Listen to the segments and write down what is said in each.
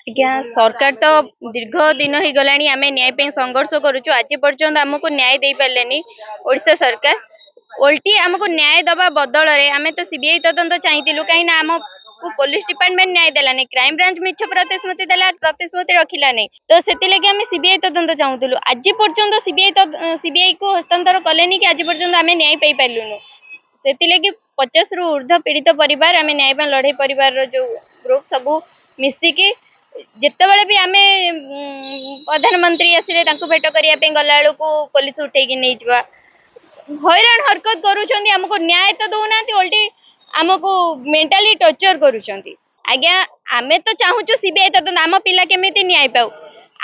आज्ञा सरकार तो दीर्घ दिन हो गला आम न्याय संघर्ष करुचु आज पर्यंत आमको न्याय दे पारे ओडिशा सरकार ओल्टी आमको न्याय दबा बदल में आम तो सीबीआई तदंत चाहूँ कहीं आम को पुलिस डिपार्टमेंट न्याय देलानी क्राइम ब्रांच मिछ प्रतिश्रुति देला प्रतिश्रुति रखिला नहीं तो से आम सीबीआई तदंत चाहूलु आज पर्यंत सीबीआई को हस्तांतर कले कि आज पर्यंत आम न्याय पाई पार्लुनु से 50 रु ऊर्ध्व पीड़ित परिवार आम न्याय लड़े परिवार जो ग्रुप सबू मिसिकी जितेबाला भी आम प्रधानमंत्री आसिले भेट करने गला पुलिस उठेकी नहीं हैरान हरकत करुँच न्याय तो दौना ओल्टी आमको मेंटली टर्चर करुँच आज्ञा आमे तो चाहूँ सीबीआई तदंत आम पिला केमिति न्याय पाऊ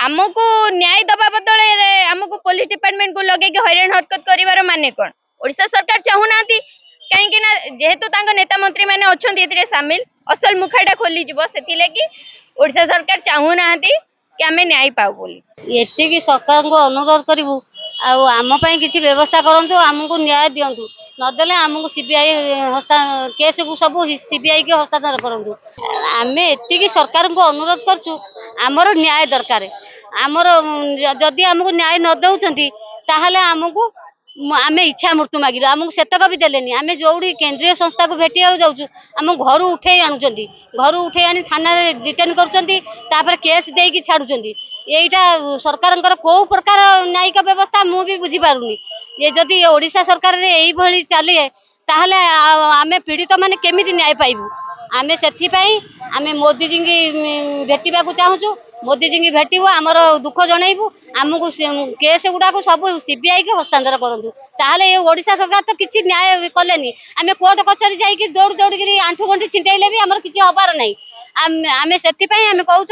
आमको न्याय दबा बदल आमको पुलिस डिपार्टमेंट को लगे हैरान हरकत कर माने कौन ओडिशा सरकार चाहूना कहीं जेहेतु नेता मंत्री मैंने अच्छा सामिल असल मुखाटा खोली से ओडिशा सरकार चाहूना कि आम न्याय पाऊ बोली एतिकी सरकार को अनुरोध करूँ आम किसी व्यवस्था करूँ आमको न्याय दिंतु नदेले आमको सीबीआई केस को सब सीबीआई के हस्तांतर करूँ आम एतिकी सरकार को अनुरोध करूँ आमर न्याय दरकार आमर जदि आमको न्याय न दौरान ताहले आमको आम इच्छा मृत्यु मागिल आमको सेतक भी देलेनी आम जो केंद्रीय संस्था को भेटिया जाऊँ आम घर उठे आणुंट घर उठे आनी थाना डिटेन कर केस देकी छाड़ुंट यहीटा सरकार कौ प्रकार न्यायिक व्यवस्था मु भी बुझी पारुनी ये जदि ओडिशा सरकार यही भली चले ताहले आमे पीड़ित माने केमिति न्याय पाइबू आमे सेथिपाई आमे मोदी जी की भेटिबा को चाहूँ मोदी जी की भेटू आमर दुख जनइबू आमको केस गुड़ाक सब सीबीआई के हस्तांतर करूँ ताहले ये ओडिशा सरकार तो किसी न्याय कलेनी आमे कोर्ट कचहरी जाइए दौड़ दौड़ी आंठू गंठी छिंटेले भी आमर किसी हबार नहीं आमे सेथिपाई आमे कहूँ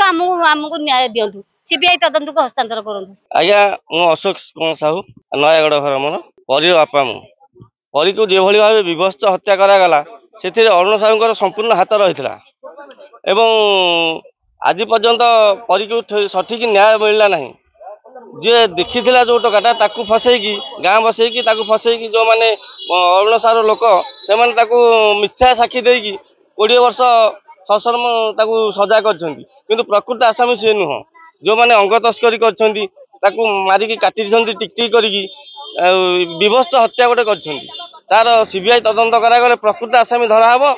आमको न्याय दिंतु सीबीआई तदंत को हस्तांतर करूँ आज्ञा मु अशोक साहू नयागढ़ घर मोर परी बापा मु परी को जो भाव विभत्स हत्या करागला से अरुण साहू संपूर्ण हाथ रही एवं आज पर्यंत परी को सठिक न्याय मिलला नहीं जे देखी जो टकाटा ताकू फसैकी गाँ बसैकी फसैकी जो मैंने अरुण साहर लोक से मिथ्या साक्षी देकी 20 वर्ष सश्रम सजा कर प्रकृत आसामी सी नुह जो मैंने अंग तस्करी कर मारिकी काटी टिकटिक करी विभत्स हत्या गोटे कर तार सीबीआई तदंत करागले प्रकृत आसामी धरा हम।